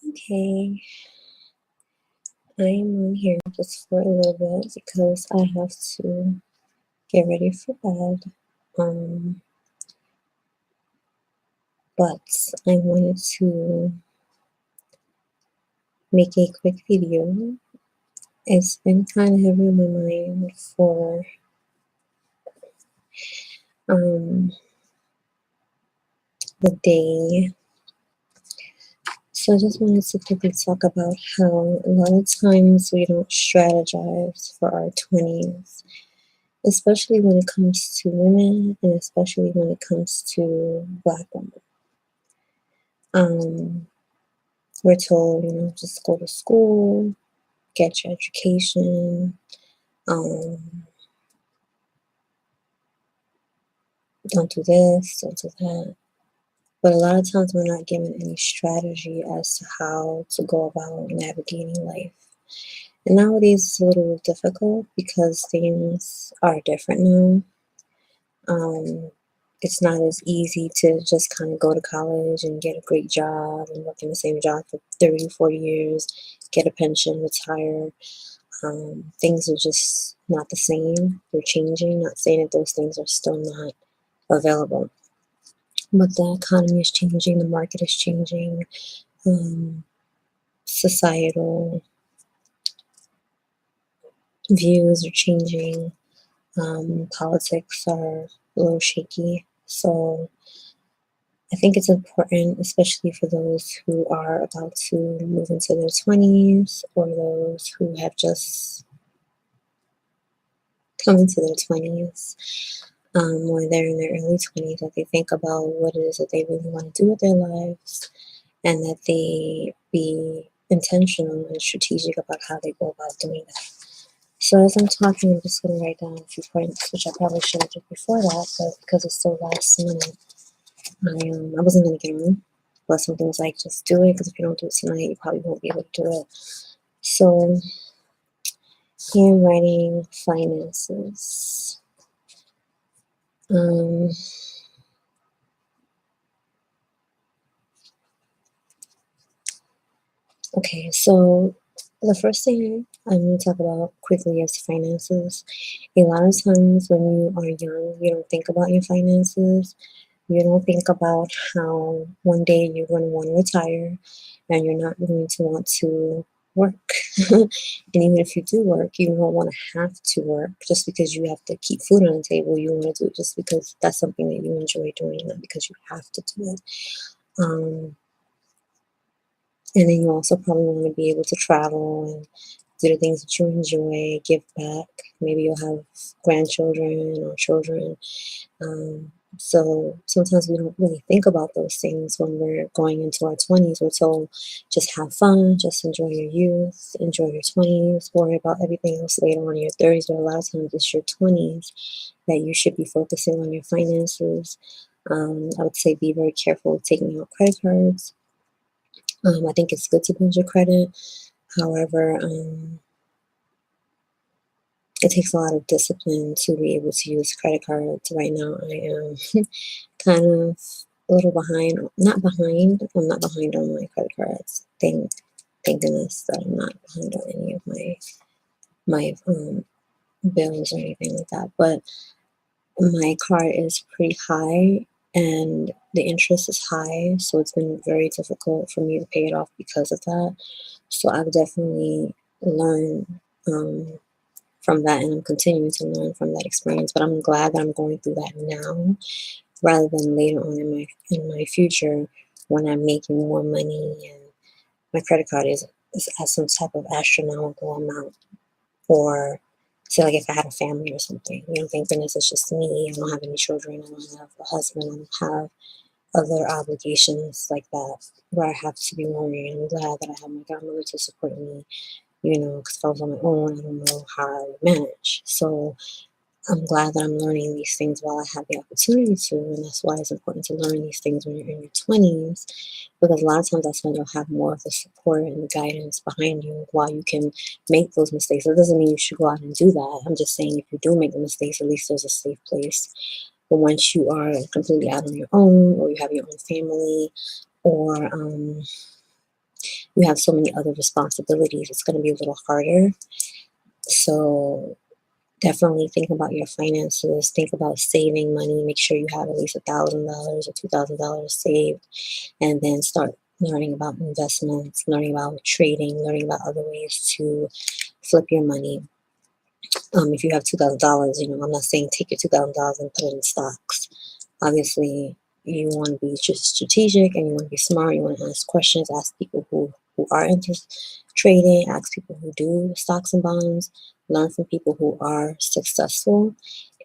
Okay, I'm on here just for a little bit because I have to get ready for bed. Um, but I wanted to make a quick video. It's been kind of heavy on my mind for um, the day. So I just wanted to quickly talk about how a lot of times we don't strategize for our 20s, especially when it comes to women and especially when it comes to Black women. Um, we're told, just go to school, get your education, um, don't do this, don't do that. But a lot of times we're not given any strategy as to how to go about navigating life. And nowadays it's a little difficult because things are different now. Um, it's not as easy to just kind of go to college and get a great job and work in the same job for 30, 40 years, get a pension, retire. Things are just not the same. They're changing. Not saying that those things are still not available, but the economy is changing. The market is changing. Societal views are changing. Politics are a little shaky. So I think it's important, especially for those who are about to move into their 20s or those who have just come into their 20s, or they're in their early 20s, that they think about what it is that they really want to do with their lives and that they be intentional and strategic about how they go about doing that. So as I'm talking, I'm just going to write down a few points, which I probably should have did before that, but because it's so last minute, I wasn't going to get on. But something was like, just do it, because if you don't do it tonight, you probably won't be able to do it. So, handwriting, finances. Um, okay, so the first thing I'm going to talk about quickly is finances. A lot of times when you are young, you don't think about your finances. You don't think about how one day you're going to want to retire and you're not going to want to work. And even if you do work, you don't want to have to work just because you have to keep food on the table. You want to do it just because that's something that you enjoy doing, not because you have to do it. Um, and then you also probably want to be able to travel and do the things that you enjoy, give back. Maybe you'll have grandchildren or children. So sometimes we don't really think about those things when we're going into our 20s. We're told just have fun, just enjoy your youth, enjoy your 20s, worry about everything else later on in your 30s. But a lot of times it's your 20s that you should be focusing on your finances. I would say be very careful with taking out credit cards. I think it's good to build your credit. However, it takes a lot of discipline to be able to use credit cards. Right now, I am kind of a little behind. Not behind. I'm not behind on my credit cards. Thank goodness that I'm not behind on any of my bills or anything like that. But my card is pretty high, and the interest is high, so it's been very difficult for me to pay it off because of that. So I've definitely learned from that, and I'm continuing to learn from that experience. But I'm glad that I'm going through that now, rather than later on in my future when I'm making more money and my credit card is at some type of astronomical amount. Or say like if I had a family or something, thank goodness it's just me. I don't have any children. I don't have a husband. I don't have other obligations like that where I have to be worrying. I'm glad that I have my godmother to support me, because if I was on my own, I don't know how I would manage. So I'm glad that I'm learning these things while I have the opportunity to, and that's why it's important to learn these things when you're in your 20s, because a lot of times that's when you'll have more of the support and the guidance behind you while you can make those mistakes. It doesn't mean you should go out and do that. I'm just saying if you do make the mistakes, at least there's a safe place. But once you are completely out on your own, or you have your own family, or you have so many other responsibilities, it's going to be a little harder. So definitely think about your finances, think about saving money, make sure you have at least $1,000 or $2,000 saved, and then start learning about investments, learning about trading, learning about other ways to flip your money. If you have $2,000, I'm not saying take your $2,000 and put it in stocks. Obviously, you want to be just strategic and you want to be smart. You want to ask questions, ask people who are into trading, ask people who do stocks and bonds, learn from people who are successful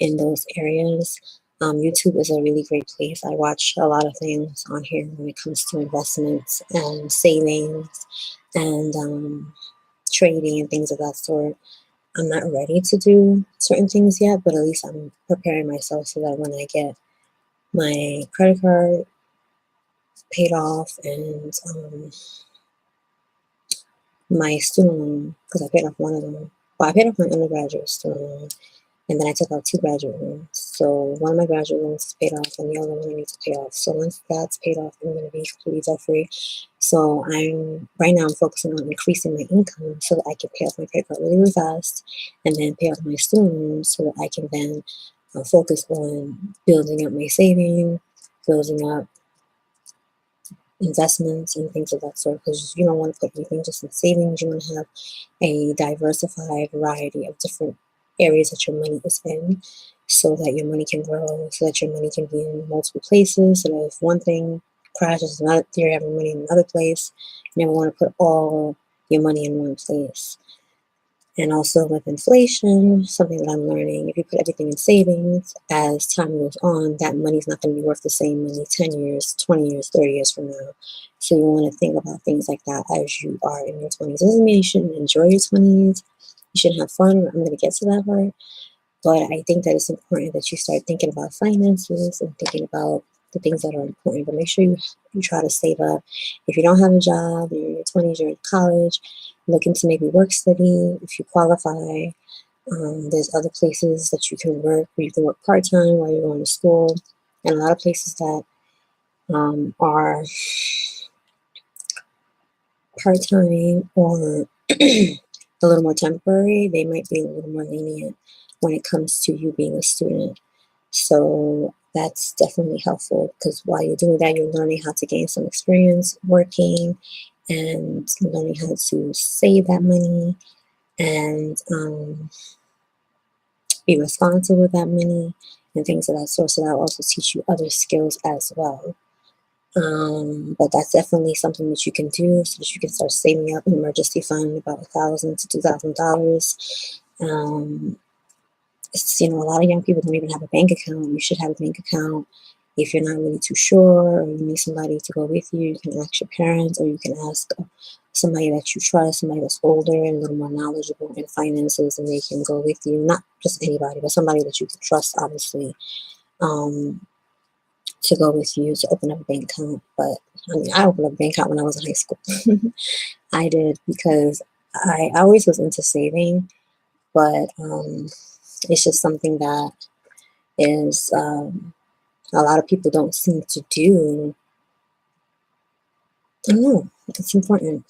in those areas. YouTube is a really great place. I watch a lot of things on here when it comes to investments and savings and trading and things of that sort. I'm not ready to do certain things yet, but at least I'm preparing myself so that when I get my credit card paid off and my student loan, because I paid off one of them. Well, I paid off my undergraduate student loan, and then I took out two graduate loans. So one of my graduate loans is paid off, and the other one I need to pay off. So once that's paid off, I'm going to be completely debt free. So right now I'm focusing on increasing my income so that I can pay off my credit card really, really fast, and then pay off my student loans so that I can then focus on building up my savings, building up investments and things of that sort, because you don't want to put everything just in savings. You want to have a diversified variety of different areas that your money is in so that your money can grow, so that your money can be in multiple places, so that if one thing crashes, another, you're having money in another place. You never want to put all your money in one place. And also with inflation, something that I'm learning, if you put everything in savings, as time goes on, that money's not going to be worth the same money 10 years, 20 years, 30 years from now. So you want to think about things like that as you are in your 20s. Doesn't mean you shouldn't enjoy your 20s. You should have fun. I'm going to get to that part. But I think that it's important that you start thinking about finances and thinking about the things that are important. But make sure you try to save up. If you don't have a job, you're in your 20s, you're in college, looking to maybe work study, if you qualify. There's other places that you can work where you can work part-time while you're going to school. And a lot of places that are part-time or a little more temporary, they might be a little more lenient when it comes to you being a student. So that's definitely helpful because while you're doing that, you're learning how to gain some experience working and learning how to save that money and be responsible with that money and things of that sort. So that will also teach you other skills as well. But that's definitely something that you can do so that you can start saving up an emergency fund about $1,000 to $2,000. A lot of young people don't even have a bank account. You should have a bank account. If you're not really too sure or you need somebody to go with you, you can ask your parents or you can ask somebody that you trust, somebody that's older and a little more knowledgeable in finances, and they can go with you. Not just anybody, but somebody that you can trust, obviously, to go with you to open up a bank account. But I opened up a bank account when I was in high school. I did because I always was into saving, but it's just something that is a lot of people don't seem to do. I don't know. It's important.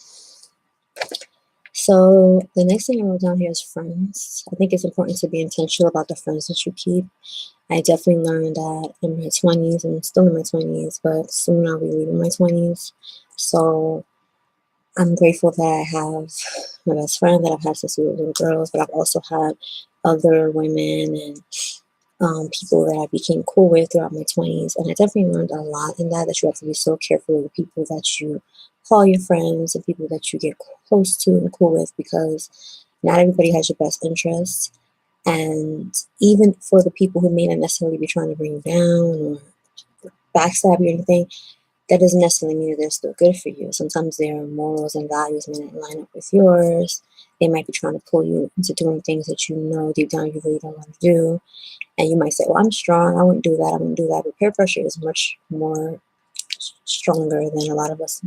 So the next thing I wrote down here is friends. I think it's important to be intentional about the friends that you keep. I definitely learned that in my 20s, and still in my 20s, but soon I'll be leaving my 20s. So I'm grateful that I have my best friend that I've had since we were little girls, but I've also had other women and people that I became cool with throughout my 20s. And I definitely learned a lot in that you have to be so careful with the people that you call your friends and people that you get close to and cool with, because not everybody has your best interests. And even for the people who may not necessarily be trying to bring you down or backstab you or anything, that doesn't necessarily mean that they're still good for you. Sometimes their morals and values may not line up with yours. They might be trying to pull you into doing things that you know deep down you really don't want to do. And you might say, well, I'm strong. I wouldn't do that. I wouldn't do that. But peer pressure is much more stronger than a lot of us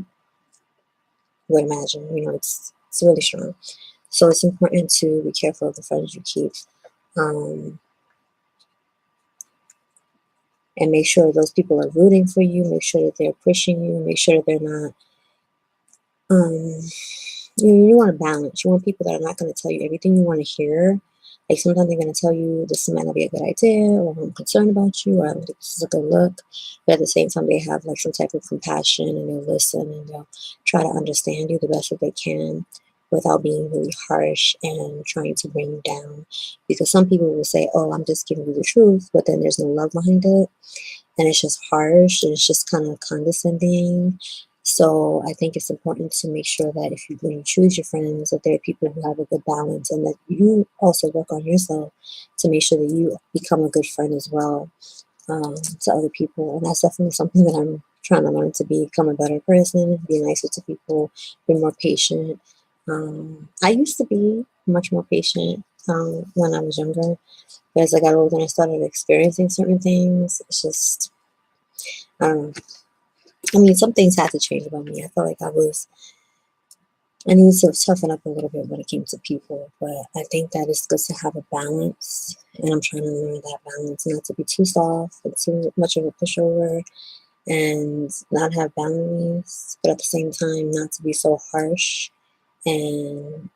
would imagine. It's really strong. So it's important to be careful of the friends you keep. Um, and make sure those people are rooting for you. Make sure that they're pushing you. Make sure that they're not Um, you want to balance. You want people that are not going to tell you everything you want to hear. Like sometimes they're going to tell you this might not be a good idea, or I'm concerned about you, or I don't think this is a good look. But at the same time, they have like some type of compassion and they'll listen and they'll try to understand you the best that they can without being really harsh and trying to bring you down. Because some people will say, oh, I'm just giving you the truth, but then there's no love behind it and it's just harsh and it's just kind of condescending. So I think it's important to make sure that if you when you choose your friends, that there are people who have a good balance and that you also work on yourself to make sure that you become a good friend as well, to other people. And that's definitely something that I'm trying to learn to become a better person, be nicer to people, be more patient. I used to be much more patient when I was younger, but as I got older and I started experiencing certain things, it's just, I don't know. I mean, some things had to change about me. I felt like I needed to toughen up a little bit when it came to people. But I think that it's good to have a balance. And I'm trying to learn that balance, not to be too soft and too much of a pushover and not have boundaries, but at the same time, not to be so harsh and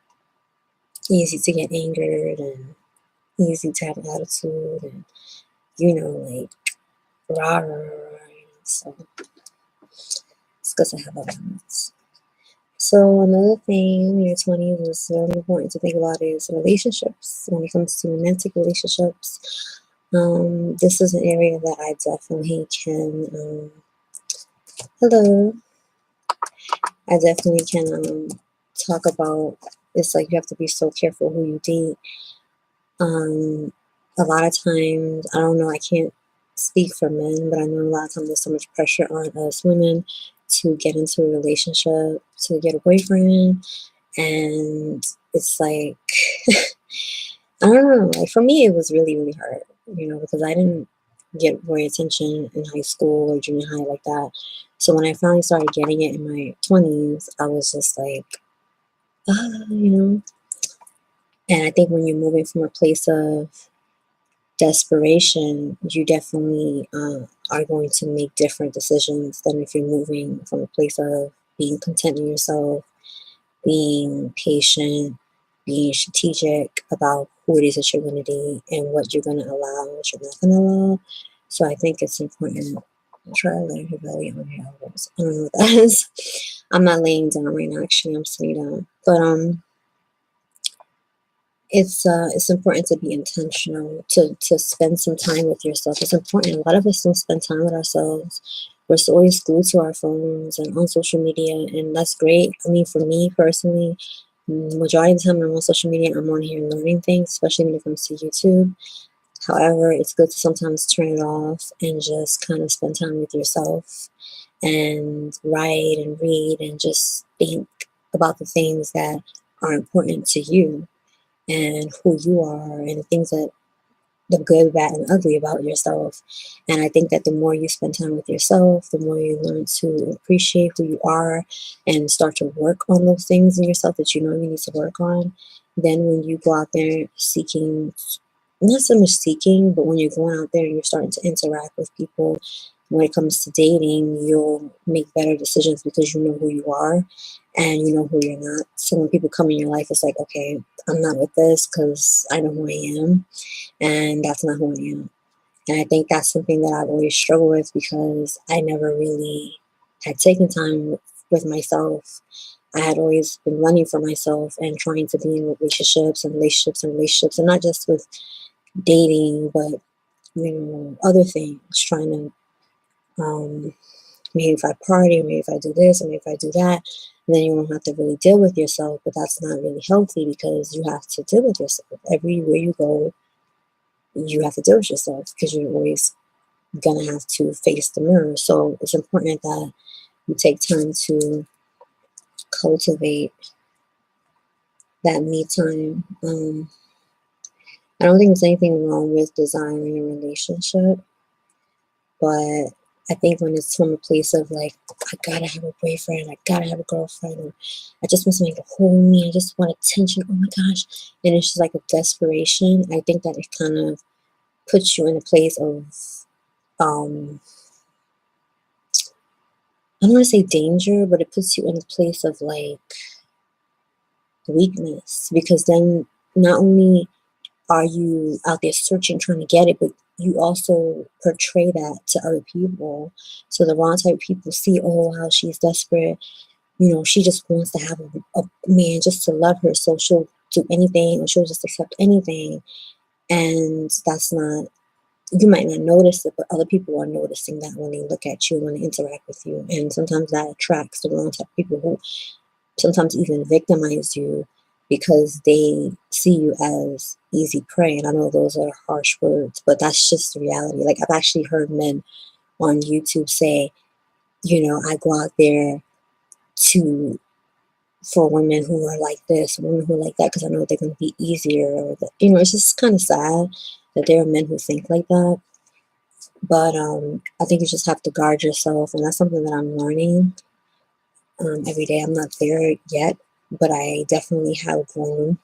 easy to get angered and easy to have an attitude and, like, rah, rah, rah, rah, So it's good to have a balance. So another thing in your 20s is very important to think about is relationships. When it comes to romantic relationships, this is an area that I definitely can, hello, I definitely can talk about. It's like you have to be so careful who you date. Um, a lot of times, I don't know, I can't speak for men, but I know a lot of times there's so much pressure on us women to get into a relationship, to get a boyfriend, and it's like, I don't know, like for me, it was really, really hard, because I didn't get boy attention in high school or junior high like that. So when I finally started getting it in my 20s, I was just like, ah, and I think when you're moving from a place of desperation, you definitely are going to make different decisions than if you're moving from a place of being content in yourself, being patient, being strategic about who it is that you're going to date and what you're going to allow and what you're not going to allow. So I think it's important. Try to learn your belly on your elbows. I don't know what that is. I'm not laying down right now. Actually, I'm sitting down. But it's important to be intentional, to spend some time with yourself. It's important. A lot of us don't spend time with ourselves. We're so always glued to our phones and on social media, and that's great. I mean, for me personally, majority of the time I'm on social media, I'm on here learning things, especially when it comes to YouTube. However, it's good to sometimes turn it off and just kind of spend time with yourself and write and read and just think about the things that are important to you and who you are and the things that the good, bad, and ugly about yourself. And I think that the more you spend time with yourself, the more you learn to appreciate who you are and start to work on those things in yourself that you know you need to work on. Then when you go out there seeking, not so much seeking, but when you're going out there and you're starting to interact with people, when it comes to dating, you'll make better decisions because you know who you are and you know who you're not. So when people come in your life, it's like, okay, I'm not with this because I know who I am, and that's not who I am. And I think that's something that I've always struggled with because I never really had taken time with myself. I had always been running for myself and trying to be in relationships and relationships and relationships, and not just with dating, but other things. Trying to maybe if I party, maybe if I do this, and maybe if I do that, then you won't have to really deal with yourself. But that's not really healthy because you have to deal with yourself everywhere you go. You have to deal with yourself because you're always gonna have to face the mirror. So it's important that you take time to cultivate that me time. I don't think there's anything wrong with desiring a relationship, but I think when it's from a place of like, I gotta have a boyfriend, I gotta have a girlfriend, or I just want somebody to hold me, I just want attention, oh my gosh, and it's just like a desperation, I think that it kind of puts you in a place of um, I don't want to say danger, but it puts you in a place of like weakness, because then not only are you out there searching, trying to get it, but you also portray that to other people. So the wrong type of people see, oh wow, she's desperate. She just wants to have a man just to love her, so she'll do anything, or she'll just accept anything. And that's not, you might not notice it, but other people are noticing that when they look at you, when they interact with you. And sometimes that attracts the wrong type of people who sometimes even victimize you because they see you as easy prey. And I know those are harsh words, but that's just the reality. Like, I've actually heard men on YouTube say, I go out there to for women who are like this, women who are like that, because I know they're going to be easier. Or it's just kind of sad that there are men who think like that. But I think you just have to guard yourself, and that's something that I'm learning every day. I'm not there yet, but I definitely have grown,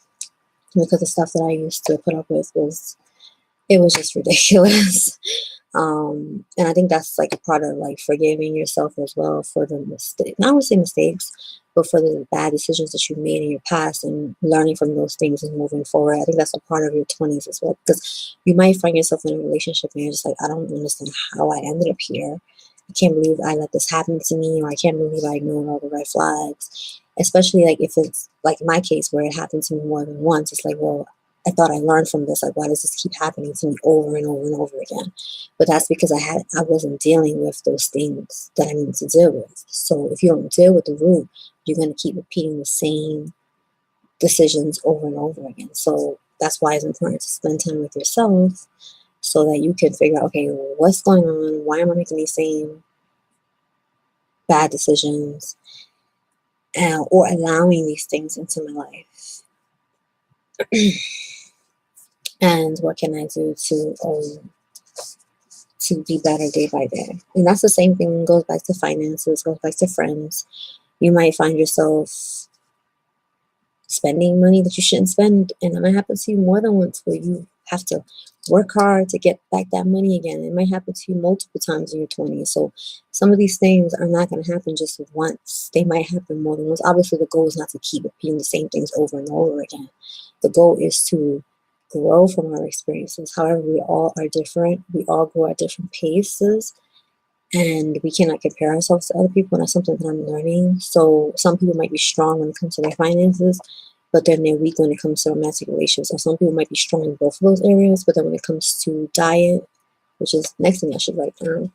because the stuff that I used to put up with was just ridiculous. And I think that's like a part of like forgiving yourself as well for the mistake. Not want to say mistakes, but for the bad decisions that you made in your past, and learning from those things and moving forward. I think that's a part of your 20s as well, because you might find yourself in a relationship and you're just like, I don't understand how I ended up here. I can't believe I let this happen to me, or I can't believe I ignored all the red flags. Especially like if it's like my case where it happened to me more than once. It's like, well, I thought I learned from this. Like, why does this keep happening to me over and over and over again? But that's because I wasn't dealing with those things that I needed to deal with. So if you don't deal with the root, you're going to keep repeating the same decisions over and over again. So that's why it's important to spend time with yourself, so that you can figure out, okay, what's going on? Why am I making these same bad decisions, or allowing these things into my life? And what can I do to be better day by day? And that's the same thing, goes back to finances, goes back to friends. You might find yourself spending money that you shouldn't spend, and it might happen to you more than once, where you have to work hard to get back that money again. It might happen to you multiple times in your 20s. So some of these things are not going to happen just once. They might happen more than once. Obviously, the goal is not to keep repeating the same things over and over again. The goal is to grow from our experiences. However, we all are different. We all grow at different paces, and we cannot compare ourselves to other people. And that's something that I'm learning. So some people might be strong when it comes to their finances, but then they're weak when it comes to romantic relationships. Or some people might be strong in both of those areas, but then when it comes to diet, which is the next thing I should write down,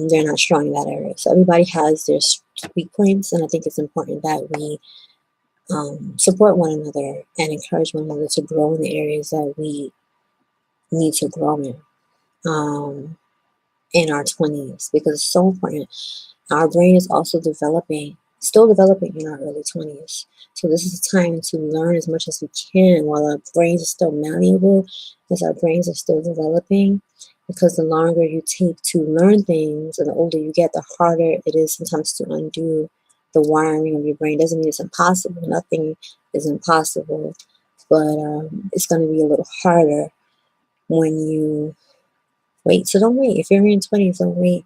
they're not strong in that area. So everybody has their weak points, and I think it's important that we support one another and encourage one another to grow in the areas that we need to grow in our 20s, because it's so important. Our brain is also developing, still developing in our early 20s. So this is a time to learn as much as we can while our brains are still malleable, as our brains are still developing. Because the longer you take to learn things and the older you get, the harder it is sometimes to undo the wiring of your brain. Doesn't mean it's impossible. Nothing is impossible. But it's going to be a little harder when you wait. So don't wait. If you're in your 20s, don't wait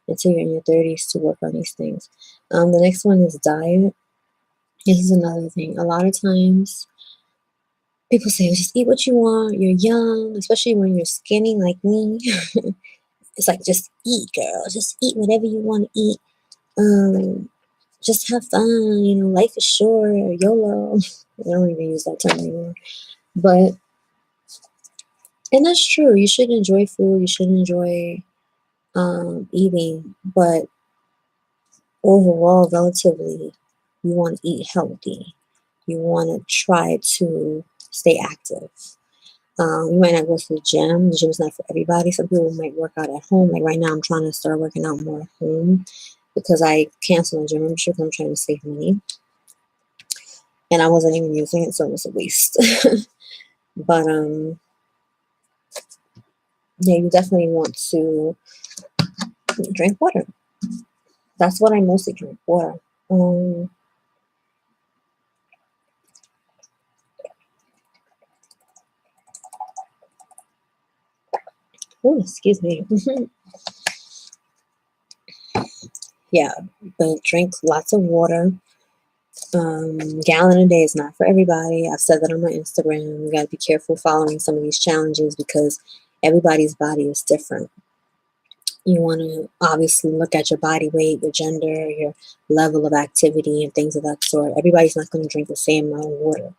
until you're in your 30s to work on these things. The next one is diet. This is another thing. A lot of times people say, "Oh, just eat what you want. You're young," especially when you're skinny like me. It's like, just eat, girl. Just eat whatever you want to eat. Just have fun. Life is short. YOLO. I don't even use that term anymore. But, and that's true. You should enjoy food. You should enjoy eating. But overall, relatively, you want to eat healthy. You want to try to stay active. You might not go to the gym. The gym is not for everybody. Some people might work out at home. Like right now, I'm trying to start working out more at home, because I canceled my gym membership. I'm trying to save money, and I wasn't even using it, so it was a waste. But yeah, you definitely want to drink water. That's what I mostly drink, water. Oh, excuse me. yeah, but drink lots of water. Gallon a day is not for everybody. I've said that on my Instagram. You got to be careful following some of these challenges because everybody's body is different. You want to obviously look at your body weight, your gender, your level of activity, and things of that sort. Everybody's not going to drink the same amount of water.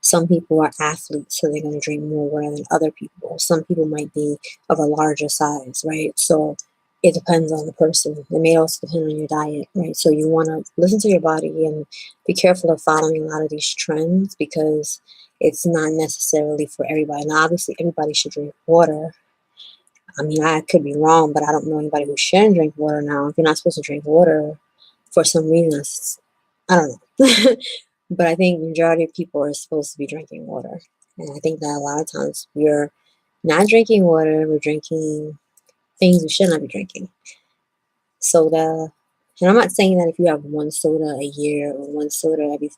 Some people are athletes, so they're going to drink more water than other people. Some people might be of a larger size, right? So it depends on the person. It may also depend on your diet, right? So you want to listen to your body and be careful of following a lot of these trends because it's not necessarily for everybody. Now, obviously, everybody should drink water. I mean, I could be wrong, but I don't know anybody who shouldn't drink water now. If you're not supposed to drink water for some reason, I don't know. But I think the majority of people are supposed to be drinking water. And I think that a lot of times we're not drinking water, we're drinking things we should not be drinking. Soda. And I'm not saying that if you have one soda a year or one soda every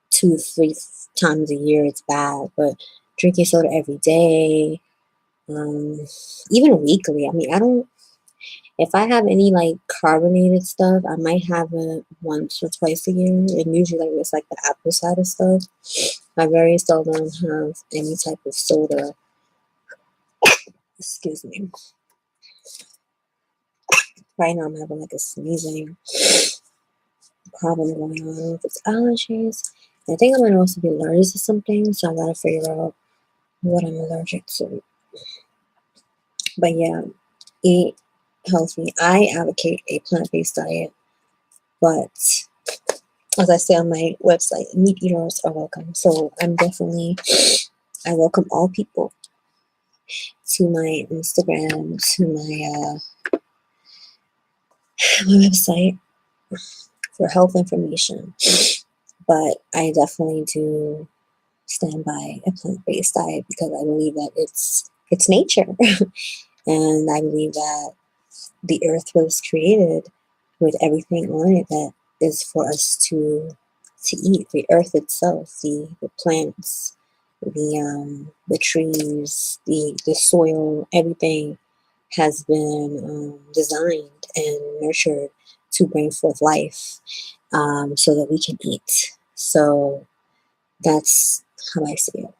2, 3 times a year, it's bad. But drinking soda every day, um, even weekly. I mean, I don't. If I have any like carbonated stuff, I might have it once or twice a year, and usually like it's like the apple cider stuff. I very seldom have any type of soda. Excuse me. Right now I'm having like a sneezing problem going on. I don't know if it's allergies. I think I'm gonna also be allergic to something, so I gotta figure out what I'm allergic to. But yeah, eat healthy. I advocate a plant-based diet, but as I say on my website, meat eaters are welcome. So I welcome all people to my Instagram, to my website for health information. But I definitely do stand by a plant-based diet because I believe that it's nature, and I believe that the earth was created with everything on it that is for us to eat. The earth itself, the plants, the trees, the soil, everything has been designed and nurtured to bring forth life, so that we can eat. So that's how I see it.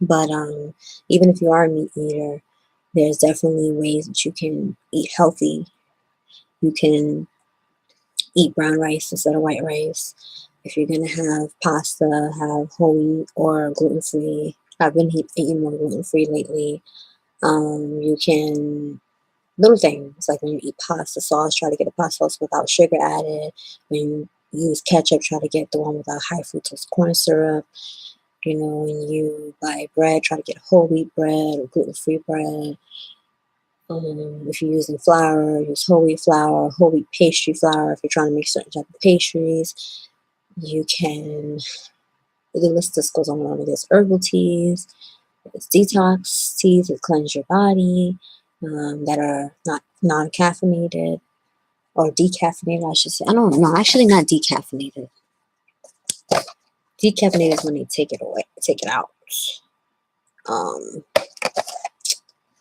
But even if you are a meat eater, there's definitely ways that you can eat healthy. You can eat brown rice instead of white rice. If you're gonna have pasta, have whole wheat or gluten free. I've been eating more gluten free lately. You can little things like when you eat pasta sauce, try to get a pasta sauce without sugar added. When you use ketchup, try to get the one without high fructose corn syrup. When you buy bread, try to get whole wheat bread or gluten free bread. If you're using flour, use whole wheat flour, whole wheat pastry flour. If you're trying to make certain type of pastries, you can. The list just goes on and on. There's herbal teas, there's detox teas that cleanse your body, that are not non-caffeinated or decaffeinated, I should say. I don't know. Actually, not decaffeinated. Decaffeinated is when they take it away, take it out. Um,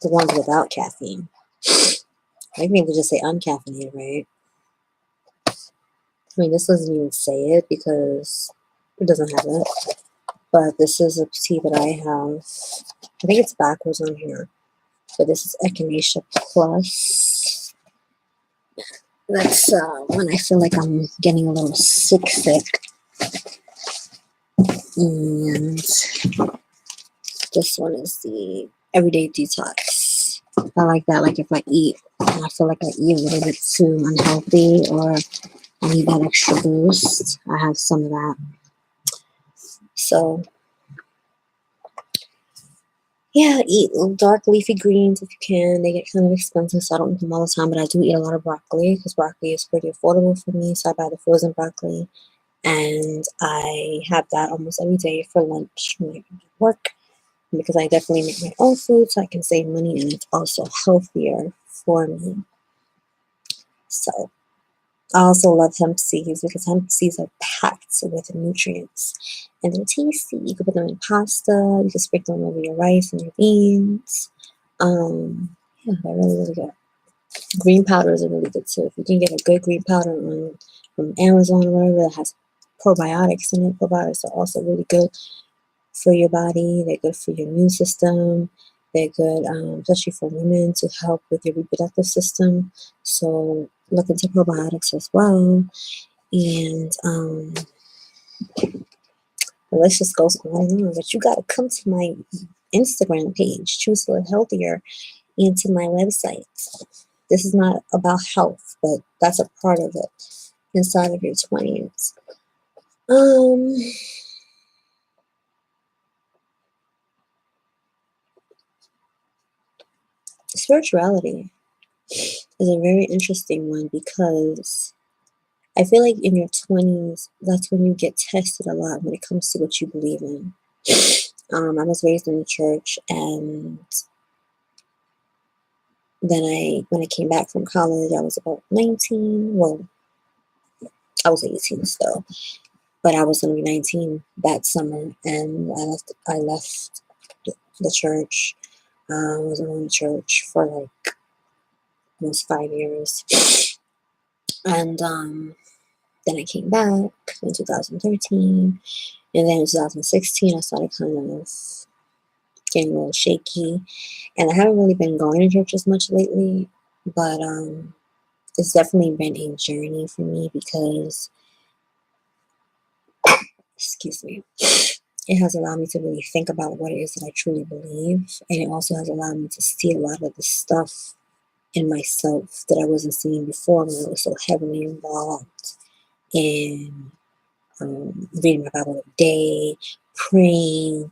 the ones without caffeine. I think they just say uncaffeinated, right? I mean, this doesn't even say it because it doesn't have it. But this is a tea that I have. I think it's backwards on here. But this is Echinacea Plus. That's when I feel like I'm getting a little sick. And this one is the Everyday Detox. I like that. Like if I eat and I feel like I eat a little bit too unhealthy or I need that extra boost, I have some of that. So yeah, eat dark leafy greens if you can. They get kind of expensive, so I don't eat them all the time, but I do eat a lot of broccoli because broccoli is pretty affordable for me. So I buy the frozen broccoli, and I have that almost every day for lunch when I work because I definitely make my own food so I can save money and it's also healthier for me. So I also love hemp seeds because hemp seeds are packed with nutrients and they're tasty. You can put them in pasta, you can sprinkle them over your rice and your beans. Yeah, they're really, really good. Green powder is a really good too. If you can get a good green powder on from Amazon or whatever that has probiotics in it, probiotics are also really good for your body. They're good for your immune system. They're good, especially for women, to help with your reproductive system. So look into probiotics as well. And the list just goes on and on. But you got to come to my Instagram page, Choose to Live Healthier, and to my website. This is not about health, but that's a part of it inside of your 20s. Um, Spirituality is a very interesting one because I feel like in your 20s, that's when you get tested a lot when it comes to what you believe in. I was raised in the church, and then when I came back from college, I was about 19. Well, I was 18 still, but I was going to be 19 that summer, and I left the church. I was in the church for like almost 5 years, and then I came back in 2013, and then in 2016 I started kind of getting a little shaky, and I haven't really been going to church as much lately, but it's definitely been a journey for me because, excuse me, it has allowed me to really think about what it is that I truly believe, and it also has allowed me to see a lot of the stuff in myself that I wasn't seeing before when I was so heavily involved in reading my Bible every day, praying,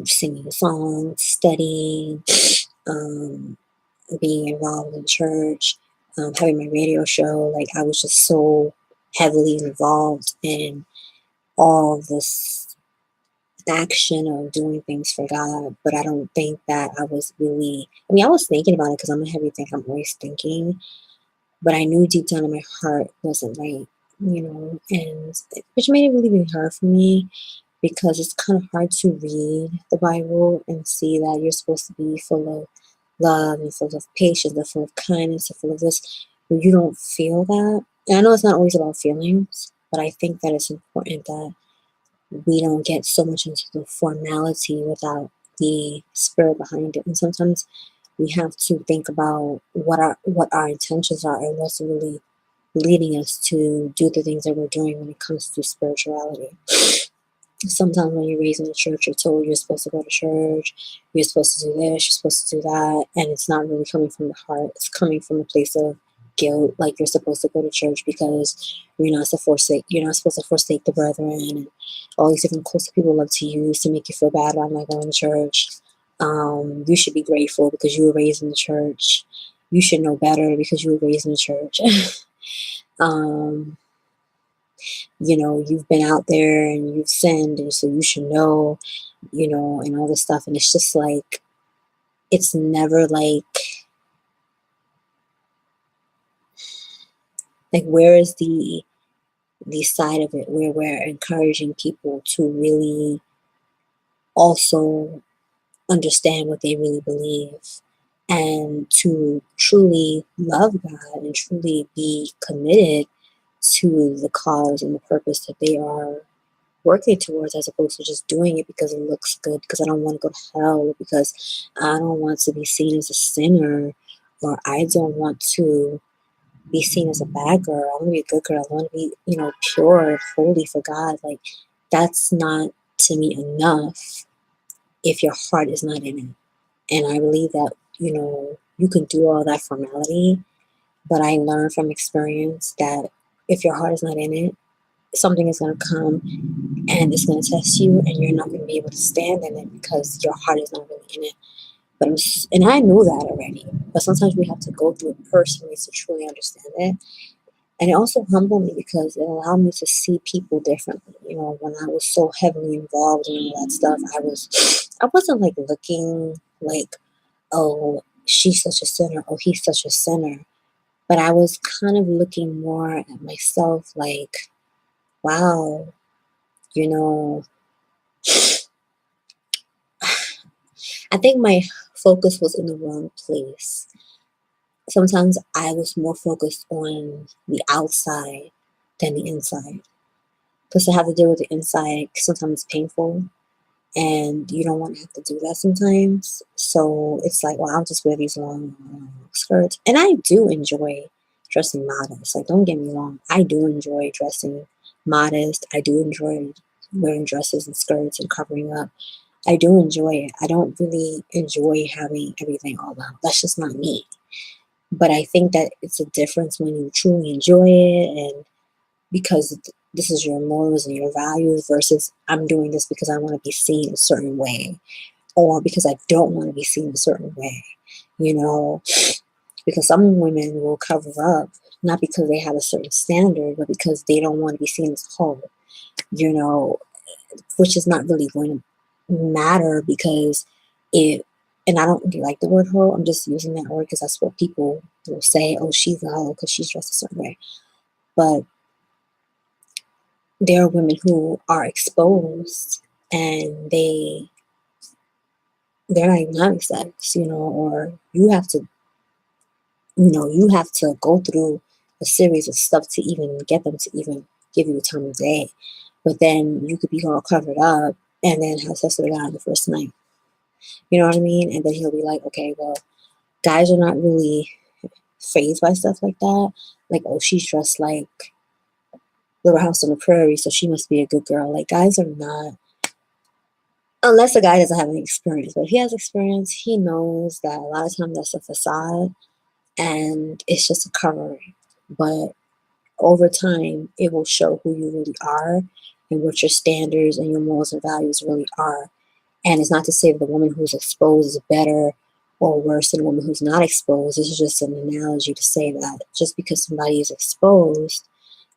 singing songs, studying, um, being involved in church, having my radio show. Like, I was just so heavily involved in all this action of doing things for God, but I don't think that I was really, I mean, I was thinking about it because I'm a heavy thinker, I'm always thinking, but I knew deep down in my heart wasn't right, and which made it really, really hard for me because it's kind of hard to read the Bible and see that you're supposed to be full of love and full of patience and full of kindness and full of this, but you don't feel that. And I know it's not always about feelings, but I think that it's important that we don't get so much into the formality without the spirit behind it. And sometimes we have to think about what our intentions are and what's really leading us to do the things that we're doing when it comes to spirituality. Sometimes when you're raised in the church, you're told you're supposed to go to church, you're supposed to do this, you're supposed to do that, and it's not really coming from the heart. It's coming from a place of guilt, like you're supposed to go to church because you're not supposed to forsake the brethren, and all these different quotes that people love to use to make you feel bad about not going to church. You should be grateful because you were raised in the church. You should know better because you were raised in the church. um, you've been out there and you've sinned, and so you should know, and all this stuff. And it's just like, it's never like where is the side of it where we're encouraging people to really also understand what they really believe and to truly love God and truly be committed to the cause and the purpose that they are working towards, as opposed to just doing it because it looks good, because I don't want to go to hell, because I don't want to be seen as a sinner, or I don't want to be seen as a bad girl. I want to be a good girl. I want to be, pure and holy for God. Like, that's not, to me, enough if your heart is not in it. And I believe that, you can do all that formality, but I learned from experience that if your heart is not in it, something is going to come and it's going to test you, and you're not going to be able to stand in it because your heart is not really in it. And I knew that already, but sometimes we have to go through it personally to truly understand it. And it also humbled me because it allowed me to see people differently. When I was so heavily involved in all that stuff, I wasn't like looking like, oh, she's such a sinner, oh, he's such a sinner. But I was kind of looking more at myself like, wow, you know, I think my focus was in the wrong place. sometimes I was more focused on the outside than the inside. Because to have to deal with the inside sometimes it's painful, and you don't want to have to do that sometimes. So it's like, well, I'll just wear these long skirts. And I do enjoy dressing modest. Like, don't get me wrong, I do enjoy dressing modest. I do enjoy wearing dresses and skirts and covering up. I do enjoy it. I don't really enjoy having everything all out. That's just not me. But I think that it's a difference when you truly enjoy it, and because this is your morals and your values, versus I'm doing this because I want to be seen a certain way, or because I don't want to be seen a certain way, you know, because some women will cover up not because they have a certain standard, but because they don't want to be seen as whole, you know, which is not really going to matter because it, and I don't really like the word hoe. I'm just using that word because that's what people will say. Oh, she's a hoe because she's dressed a certain way. But there are women who are exposed and they're not even having sex, or you have to go through a series of stuff to even get them to even give you a time of day. But then you could be all covered up and then have sex with a guy on the first night. You know what I mean? And then he'll be like, okay, well, guys are not really phased by stuff like that. Like, oh, she's dressed like Little House on the Prairie, so she must be a good girl. Like, guys are not, unless a guy doesn't have any experience. But if he has experience, he knows that a lot of times that's a facade and it's just a covering. But over time, it will show who you really are and what your standards and your morals and values really are. And it's not to say that the woman who's exposed is better or worse than a woman who's not exposed. This is just an analogy to say that just because somebody is exposed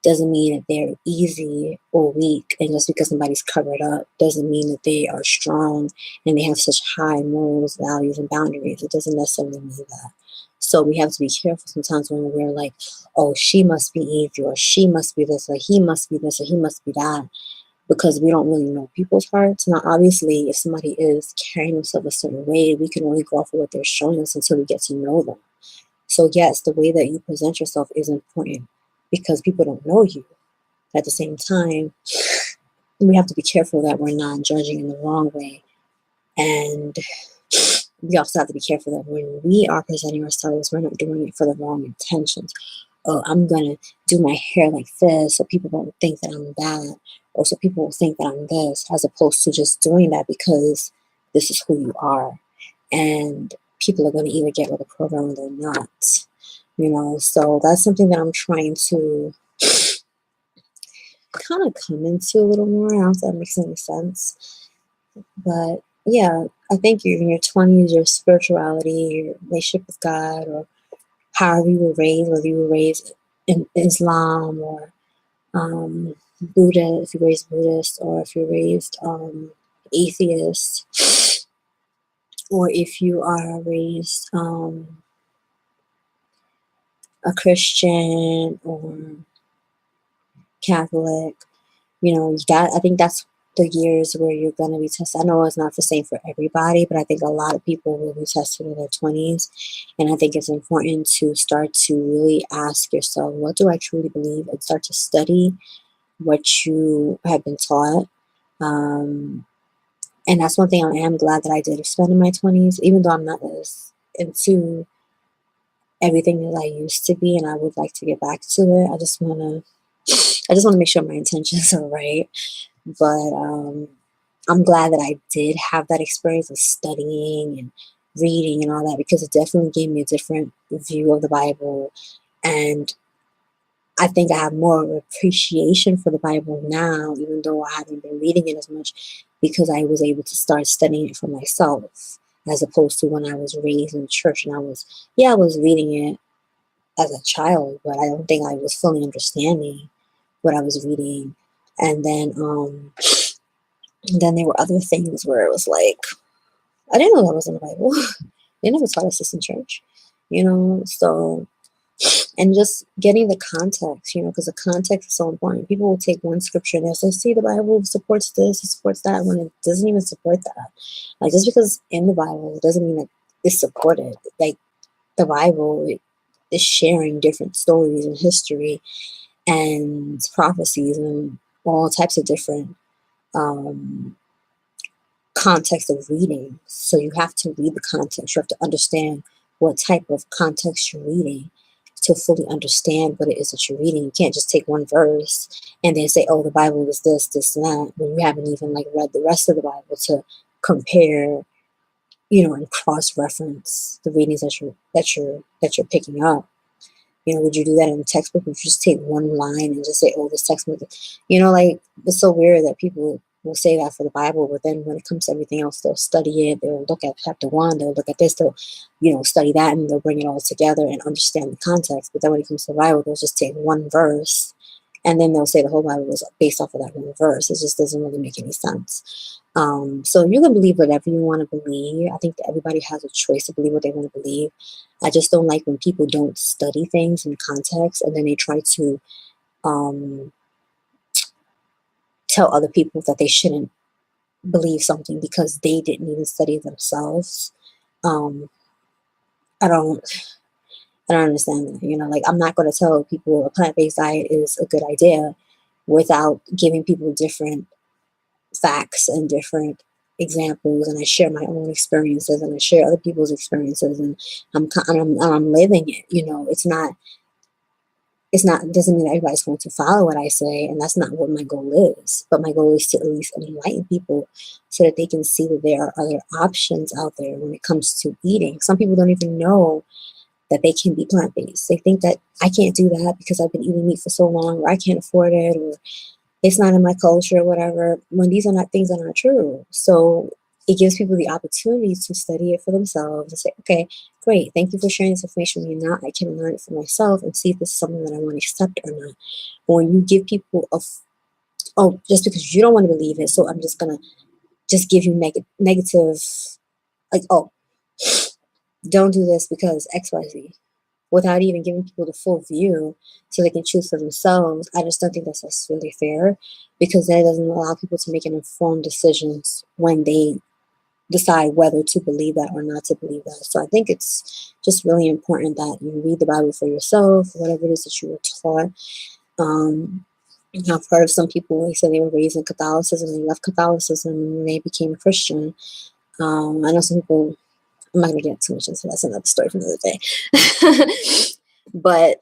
doesn't mean that they're easy or weak. And just because somebody's covered up doesn't mean that they are strong and they have such high morals, values, and boundaries. It doesn't necessarily mean that. So we have to be careful sometimes when we're like, oh, she must be easy, or she must be this, or he must be this, or he must be that, because we don't really know people's hearts. Now, obviously, if somebody is carrying themselves a certain way, we can only go off of what they're showing us until we get to know them. So yes, the way that you present yourself is important because people don't know you. At the same time, we have to be careful that we're not judging in the wrong way. And we also have to be careful that when we are presenting ourselves, we're not doing it for the wrong intentions. Oh, I'm going to do my hair like this so people won't think that I'm that, or so people will think that I'm this, as opposed to just doing that because this is who you are. And people are going to either get with the program or they're not. So that's something that I'm trying to kind of come into a little more. I don't know if that makes any sense. But yeah, I think you're in your 20s, your spirituality, your relationship with God, or however you were raised, whether you were raised in Islam or Buddha, if you're raised Buddhist, or if you're raised atheist, or if you are raised a Christian or Catholic, that I think that's the years where you're going to be tested. I know it's not the same for everybody, but I think a lot of people will be tested in their 20s. And I think it's important to start to really ask yourself, what do I truly believe? And start to study what you have been taught. And that's one thing I am glad that I did spend in my 20s, even though I'm not as into everything that I used to be, and I would like to get back to it. I just want to make sure my intentions are right. But I'm glad that I did have that experience of studying and reading and all that, because it definitely gave me a different view of the Bible. And I think I have more appreciation for the Bible now, even though I haven't been reading it as much, because I was able to start studying it for myself, as opposed to when I was raised in church and I was reading it as a child, but I don't think I was fully understanding what I was reading. And then there were other things where it was like, I didn't know that was in the Bible. They never taught us this in church, so, and just getting the context, because the context is so important. People will take one scripture and they'll say, see, the Bible supports this, it supports that, when it doesn't even support that. Like, just because it's in the Bible doesn't mean that it's supported. Like, the Bible, is sharing different stories and history and prophecies and all types of different um, context of reading. So you have to read the context. You have to understand what type of context you're reading to fully understand what it is that you're reading. You can't just take one verse and then say, "Oh, the Bible is this, this, and that," when you haven't even like read the rest of the Bible to compare, and cross-reference the readings that you're picking up. Would you do that in a textbook? Would you just take one line and just say, "Oh, this textbook," like it's so weird that people will say that for the Bible, but then when it comes to everything else, they'll study it. They'll look at chapter one. They'll look at this. They'll, study that, and they'll bring it all together and understand the context. But then when it comes to the Bible, they'll just take one verse, and then they'll say the whole Bible was based off of that one verse. It just doesn't really make any sense. So you can believe whatever you want to believe. I think that everybody has a choice to believe what they want to believe. I just don't like when people don't study things in context and then they try to um, tell other people that they shouldn't believe something because they didn't even study themselves. Um, I don't, I don't understand that. Like I'm not going to tell people a plant-based diet is a good idea without giving people different facts and different examples, and I share my own experiences and I share other people's experiences, and I'm living it. It doesn't mean everybody's going to follow what I say, and that's not what my goal is. But my goal is to at least enlighten people so that they can see that there are other options out there when it comes to eating. Some people don't even know that they can be plant-based. They think that I can't do that because I've been eating meat for so long, or I can't afford it, or it's not in my culture, or whatever, when these are not things that are not true. So it gives people the opportunity to study it for themselves and say, "Okay, great, thank you for sharing this information with me. Now I can learn it for myself and see if this is something that I want to accept or not." But when you give people oh, just because you don't want to believe it, so I'm just gonna just give you negative, like, "Oh, don't do this because XYZ," without even giving people the full view so they can choose for themselves. I just don't think that's necessarily fair, because that doesn't allow people to make an informed decisions when they decide whether to believe that or not to believe that. So I think it's just really important that you read the Bible for yourself, whatever it is that you were taught. I've heard of some people, they said they were raised in Catholicism, they left Catholicism and they became Christian. I know some people, I'm not going to get too much into that. That's another story for another day. But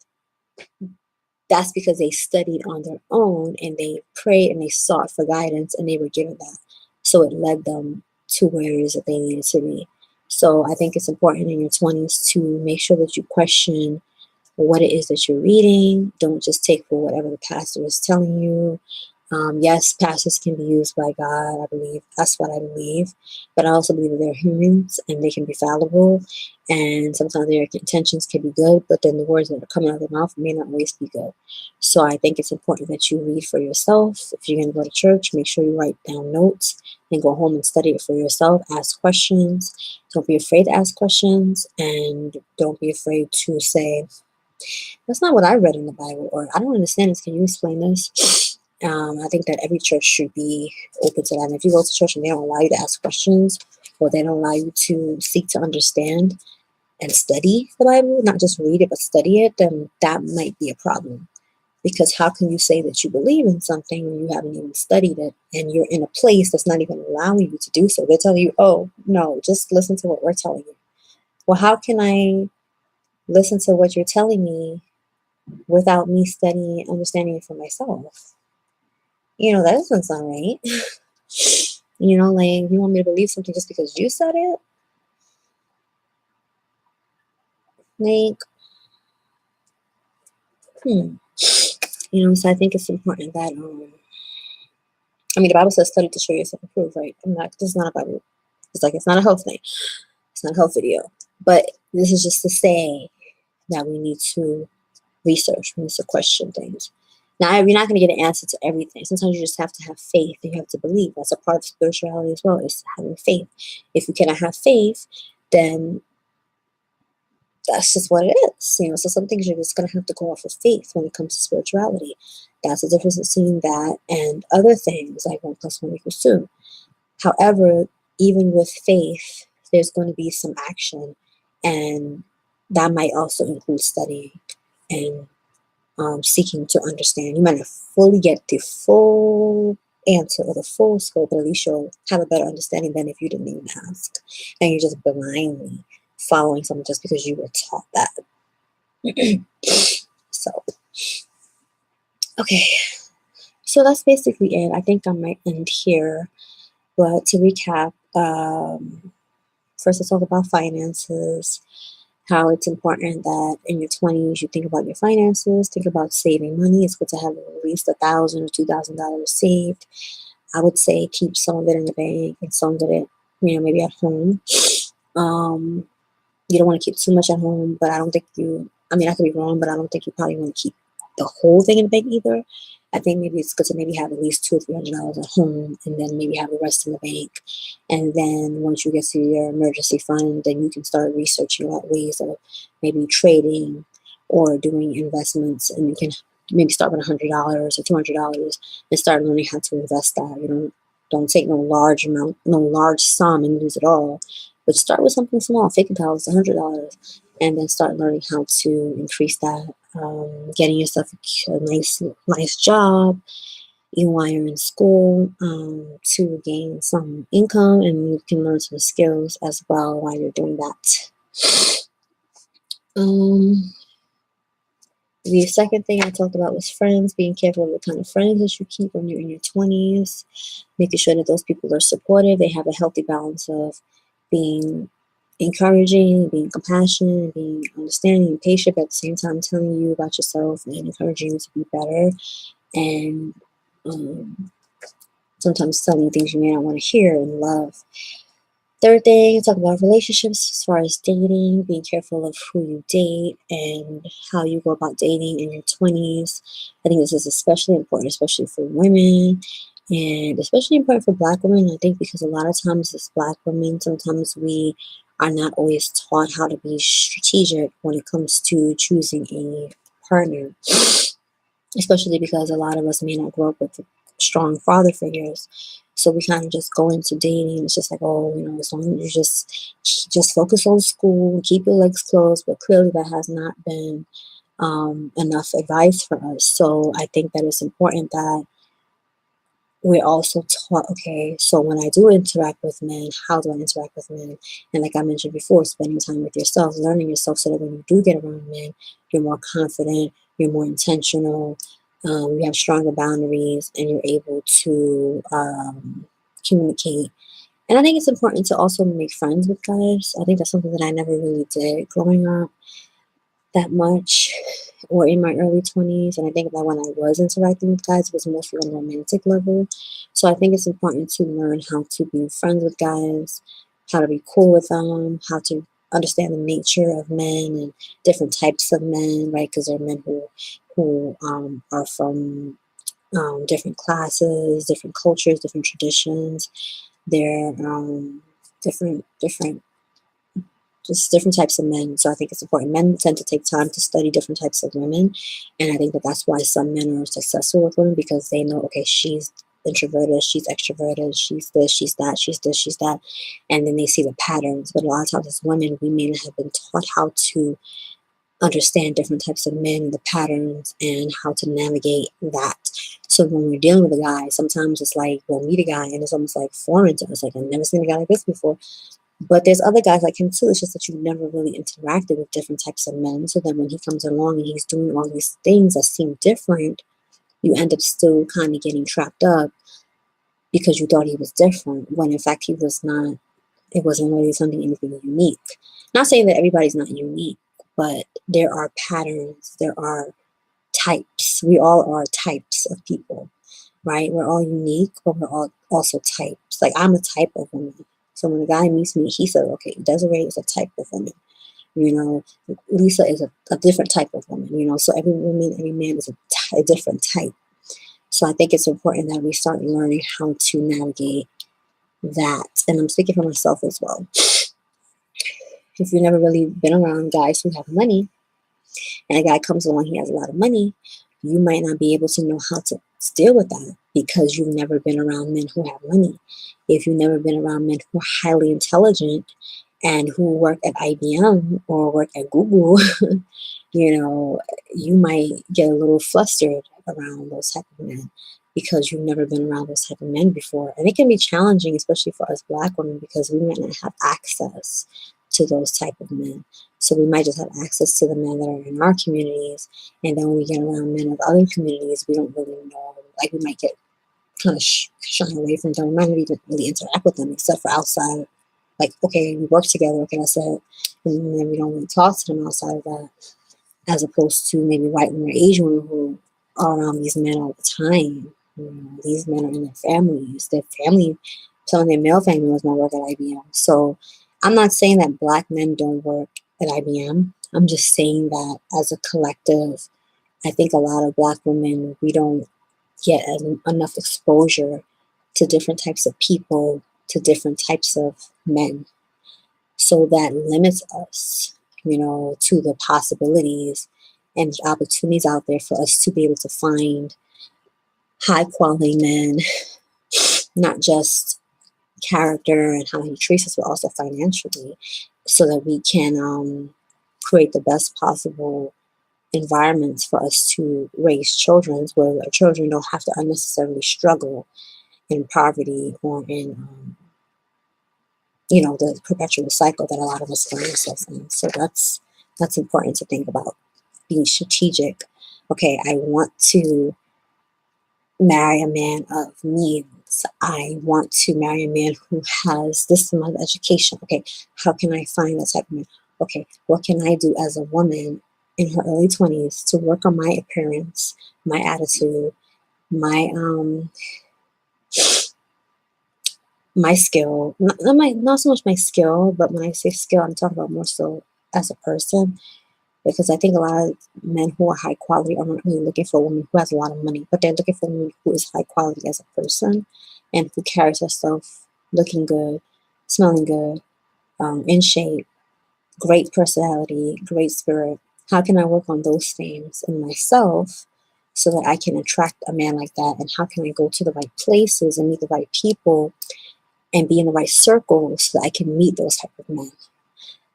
that's because they studied on their own and they prayed and they sought for guidance and they were given that. So it led them to where it is that they needed to be. So I think it's important in your 20s to make sure that you question what it is that you're reading. Don't just take for whatever the pastor is telling you. Yes, pastors can be used by God. I believe that's what I believe. But I also believe that they're humans and they can be fallible. And sometimes their intentions can be good, but then the words that are coming out of their mouth may not always be good. So I think it's important that you read for yourself. If you're going to go to church, make sure you write down notes and go home and study it for yourself. Ask questions. Don't be afraid to ask questions. And don't be afraid to say, "That's not what I read in the Bible," or "I don't understand this. Can you explain this?" I think that every church should be open to that. And if you go to church and they don't allow you to ask questions, or they don't allow you to seek to understand and study the Bible, not just read it, but study it, then that might be a problem. Because how can you say that you believe in something when you haven't even studied it and you're in a place that's not even allowing you to do so? They're telling you, "Oh, no, just listen to what we're telling you." Well, how can I listen to what you're telling me without me studying and understanding it for myself? That doesn't sound right. Like, you want me to believe something just because you said it? Like, so I think it's important that, the Bible says study to show yourself approved, right? This is not a Bible. It's like, it's not a health thing. It's not a health video. But this is just to say that we need to research, we need to question things. Now, you're not going to get an answer to everything. Sometimes you just have to have faith. You have to believe. That's a part of spirituality as well, is having faith. If you cannot have faith, then that's just what it is. So some things you're just going to have to go off of faith when it comes to spirituality. That's the difference between that and other things like 1 + 1 = 2. However, even with faith, there's going to be some action, and that might also include studying and seeking to understand. You might not fully get the full answer or the full scope, but at least you'll have a better understanding than if you didn't even ask and you're just blindly following something just because you were taught that. So, okay, so that's basically it. I think I might end here, but to recap, first let's talk about finances, how it's important that in your 20s you think about your finances, think about saving money. It's good to have at least $1,000 or $2,000 saved. I would say keep some of it in the bank and some of it, maybe at home. You don't want to keep too much at home, but I don't think I mean, I could be wrong, but I don't think you probably want to keep the whole thing in the bank either. I think maybe it's good to maybe have at least $200 or $300 at home and then maybe have the rest in the bank. And then once you get to your emergency fund, then you can start researching about ways of maybe trading or doing investments. And you can maybe start with $100 or $200 and start learning how to invest that. Don't take no large amount, no large sum and lose it all. But start with something small, $50, $100, and then start learning how to increase that. Getting yourself a nice job, even while you're in school, to gain some income, and you can learn some skills as well while you're doing that. The second thing I talked about was friends, being careful of the kind of friends that you keep when you're in your 20s, making sure that those people are supportive, they have a healthy balance of being encouraging, being compassionate, being understanding and patient, but at the same time telling you about yourself and encouraging you to be better, and sometimes telling you things you may not want to hear and love. Third thing, talk about relationships as far as dating, being careful of who you date and how you go about dating in your 20s. I think this is especially important, especially for women, and especially important for Black women. I think because a lot of times as Black women, sometimes we are not always taught how to be strategic when it comes to choosing a partner, especially because a lot of us may not grow up with strong father figures. So we kind of just go into dating. It's just like, oh, as long as you just focus on school, keep your legs closed. But clearly that has not been enough advice for us. So I think that it's important that we're also taught, okay, so when I do interact with men, how do I interact with men? And like I mentioned before, spending time with yourself, learning yourself so that when you do get around men, you're more confident, you're more intentional, you have stronger boundaries, and you're able to communicate. And I think it's important to also make friends with guys. I think that's something that I never really did growing up that much, or in my early 20s. And I think that when I was interacting with guys, it was mostly on a romantic level. So I think it's important to learn how to be friends with guys, how to be cool with them, how to understand the nature of men and different types of men, right? Because there are men who are from different classes, different cultures, different traditions. They're different just different types of men. So I think it's important. Men tend to take time to study different types of women. And I think that that's why some men are successful with women, because they know, okay, she's introverted, she's extroverted, she's this, she's that, she's this, she's that. And then they see the patterns. But a lot of times as women, we may not have been taught how to understand different types of men, the patterns, and how to navigate that. So when we're dealing with a guy, sometimes it's like we'll meet a guy and it's almost like foreign to us. Like, I've never seen a guy like this before. But there's other guys like him too. It's just that you've never really interacted with different types of men. So then when he comes along and he's doing all these things that seem different, you end up still kind of getting trapped up because you thought he was different, when in fact he was not. It wasn't really anything unique. Not saying that everybody's not unique, but there are patterns, there are types. We all are types of people, right? We're all unique, but we're all also types. Like, I'm a type of woman. So when a guy meets me, he said, okay, Desiree is a type of woman. Lisa is a different type of woman, so every woman, every man is a different type. So I think it's important that we start learning how to navigate that. And I'm speaking for myself as well. If you've never really been around guys who have money, and a guy comes along, he has a lot of money, you might not be able to know how to deal with that because you've never been around men who have money. If you've never been around men who are highly intelligent and who work at IBM or work at Google, you know, you might get a little flustered around those type of men because you've never been around those type of men before. And it can be challenging, especially for us Black women, because we might not have access to those type of men. So we might just have access to the men that are in our communities. And then when we get around men of other communities, we don't really know, like we might get kind of shy away from them. We might not even really interact with them except for outside. Like, okay, we work together, okay, that's it. And then we don't really talk to them outside of that, as opposed to maybe white women or Asian women who are around these men all the time. You know, these men are in their families. Their family, some of their male family members might work at IBM. So I'm not saying that Black men don't work at IBM. I'm just saying that as a collective, I think a lot of Black women, we don't get enough exposure to different types of people, to different types of men. So that limits us, you know, to the possibilities and the opportunities out there for us to be able to find high quality men, not just character and how he treats us, but also financially, so that we can create the best possible environments for us to raise children where our children don't have to unnecessarily struggle in poverty or in you know, the perpetual cycle that a lot of us find ourselves in. So that's important to think about, being strategic. Okay, I want to marry a man of means. I want to marry a man who has this amount of education. Okay, how can I find that type of man? Okay, what can I do as a woman in her early 20s to work on my appearance, my attitude, my my skill, not so much my skill, but when I say skill, I'm talking about more so as a person, because I think a lot of men who are high quality are not really looking for a woman who has a lot of money, but they're looking for a woman who is high quality as a person and who carries herself looking good, smelling good, in shape, great personality, great spirit. How can I work on those things in myself so that I can attract a man like that? And how can I go to the right places and meet the right people and be in the right circles so that I can meet those type of men?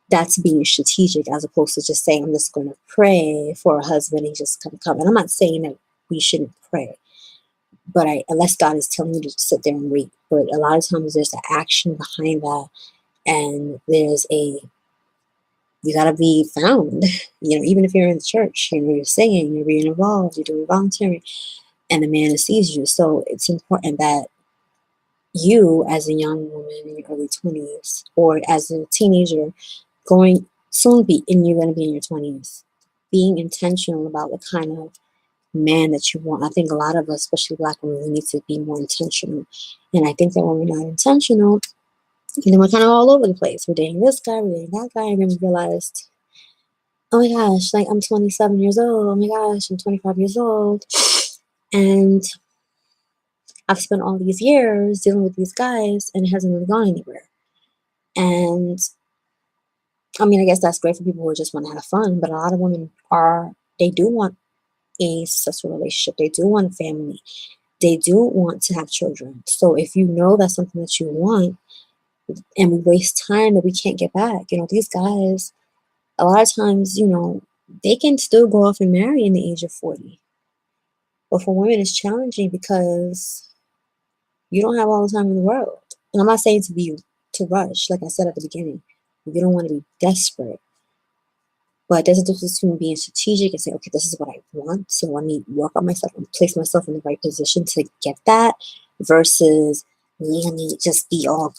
That's being strategic, as opposed to just saying, I'm just going to pray for a husband and just come. And I'm not saying that we shouldn't pray, but unless God is telling you to sit there and wait. But a lot of times there's an action behind that, and you got to be found. You know, even if you're in the church, you know, you're singing, you're being involved, you're doing volunteering, and the man sees you. So it's important that you, as a young woman in your early 20s, or as a teenager, going soon be, and you're going to be in your 20s, being intentional about the kind of man that you want. I think a lot of us, especially Black women, we need to be more intentional. And I think that when we're not intentional, then we're kind of all over the place. We're dating this guy, we're dating that guy, and then we realized, oh my gosh, like I'm 27 years old. Oh my gosh, I'm 25 years old. And I've spent all these years dealing with these guys and it hasn't really gone anywhere. And I mean, I guess that's great for people who just want to have fun, but a lot of women they do want a successful relationship. They do want a family. They do want to have children. So if you know that's something that you want and we waste time that we can't get back, you know, these guys, a lot of times, you know, they can still go off and marry in the age of 40. But for women, it's challenging because you don't have all the time in the world. And I'm not saying to rush, like I said at the beginning. You don't want to be desperate. But there's a difference between being strategic and saying, okay, this is what I want, so let me work on myself and place myself in the right position to get that, versus let me just be all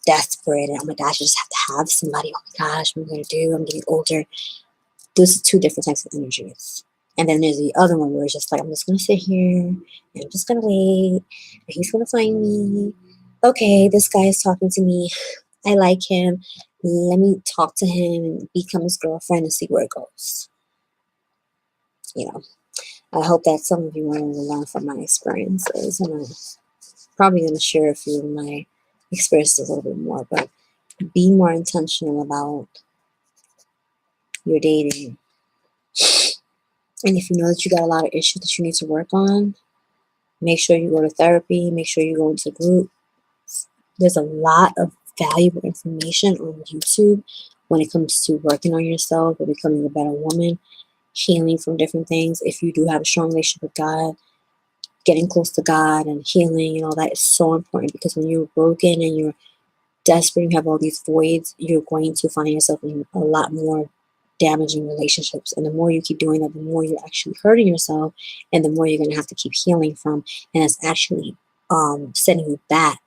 desperate and, oh my gosh, I just have to have somebody. Oh my gosh, what am I going to do? I'm getting older. Those are two different types of energies. And then there's the other one where it's just like, I'm just going to sit here and I'm just going to wait. And he's going to find me. Okay, this guy is talking to me. I like him. Let me talk to him and become his girlfriend and see where it goes. You know, I hope that some of you want to learn from my experiences. And I'm probably going to share a few of my experiences a little bit more, but be more intentional about your dating. And if you know that you got a lot of issues that you need to work on, make sure you go to therapy, make sure you go into group. There's a lot of valuable information on YouTube when it comes to working on yourself or becoming a better woman, healing from different things. If you do have a strong relationship with God, getting close to God and healing and all that is so important, because when you're broken and you're desperate, you have all these voids, you're going to find yourself in a lot more damaging relationships. And the more you keep doing that, the more you're actually hurting yourself, and the more you're going to have to keep healing from. And it's actually setting you back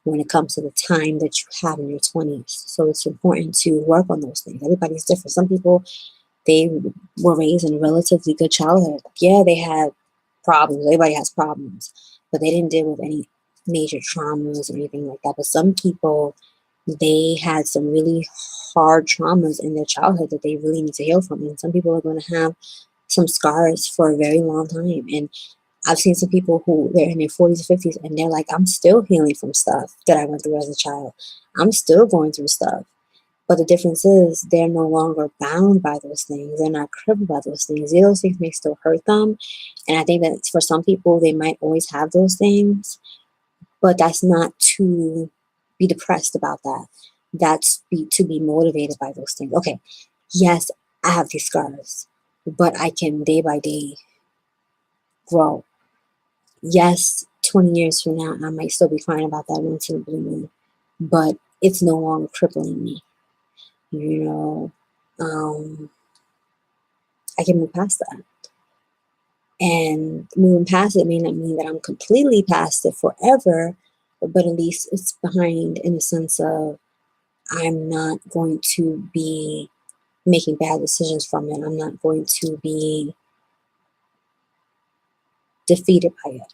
when it comes to the time that you have in your 20s. So it's important to work on those things. Everybody's different. Some people, they were raised in a relatively good childhood. Yeah, they had problems. Everybody has problems, but they didn't deal with any major traumas or anything like that. But some people, they had some really hard traumas in their childhood that they really need to heal from. And some people are going to have some scars for a very long time. And I've seen some people who they're in their 40s, 50s, and they're like, I'm still healing from stuff that I went through as a child. I'm still going through stuff. But the difference is they're no longer bound by those things. They're not crippled by those things. Those things may still hurt them. And I think that for some people, they might always have those things, but that's not to be depressed about that. That's to be motivated by those things. Okay, yes, I have these scars, but I can day by day grow. Yes, 20 years from now, I might still be crying about that once in a blue moon, but it's no longer crippling me. You know, I can move past that. And moving past it may not mean that I'm completely past it forever, but at least it's behind in the sense of I'm not going to be making bad decisions from it. I'm not going to be defeated by it.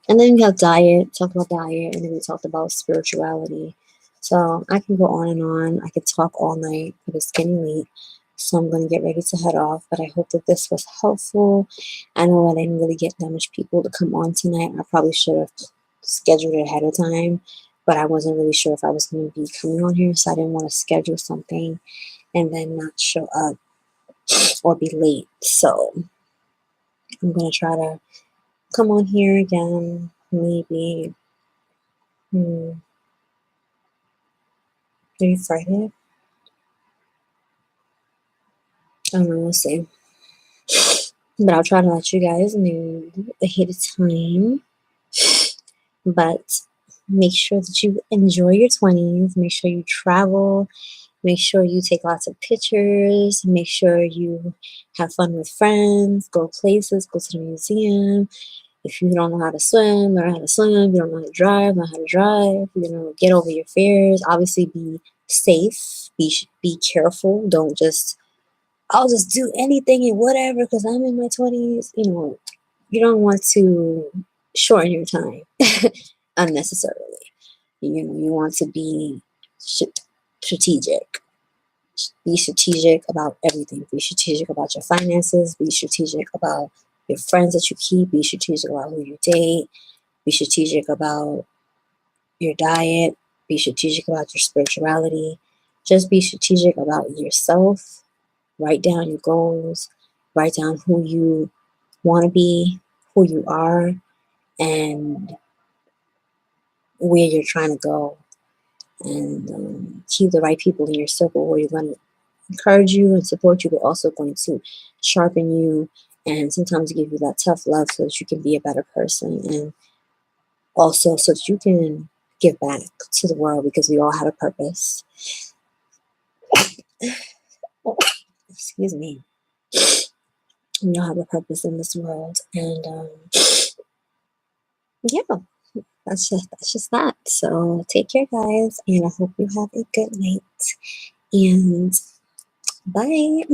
And then we have diet, talk about diet, and then we talked about spirituality. So I can go on and on. I could talk all night, but it's getting late. So I'm going to get ready to head off. But I hope that this was helpful. I know I didn't really get that much people to come on tonight. I probably should have scheduled it ahead of time, but I wasn't really sure if I was going to be coming on here. So I didn't want to schedule something and then not show up or be late. So I'm going to try to come on here again, maybe maybe Friday. I don't know, we'll see. But I'll try to let you guys know ahead of time. But make sure that you enjoy your 20s. Make sure you travel. Make sure you take lots of pictures. Make sure you have fun with friends. Go places. Go to the museum. If you don't know how to swim, learn how to swim. If you don't know how to drive, learn how to drive. You know, get over your fears. Obviously, be safe. Be careful. Don't just, I'll just do anything and whatever because I'm in my 20s. You know, you don't want to shorten your time unnecessarily. You know, you want to be strategic. Be strategic about everything. Be strategic about your finances. Be strategic about your friends that you keep. Be strategic about who you date. Be strategic about your diet. Be strategic about your spirituality. Just be strategic about yourself. Write down your goals. Write down who you want to be, who you are, and where you're trying to go. And keep the right people in your circle where you're going to encourage you and support you, but also going to sharpen you and sometimes give you that tough love so that you can be a better person, and also so that you can give back to the world because we all have a purpose. Excuse me. We all have a purpose in this world, and yeah, that's just that. So take care, guys, and I hope you have a good night. And bye.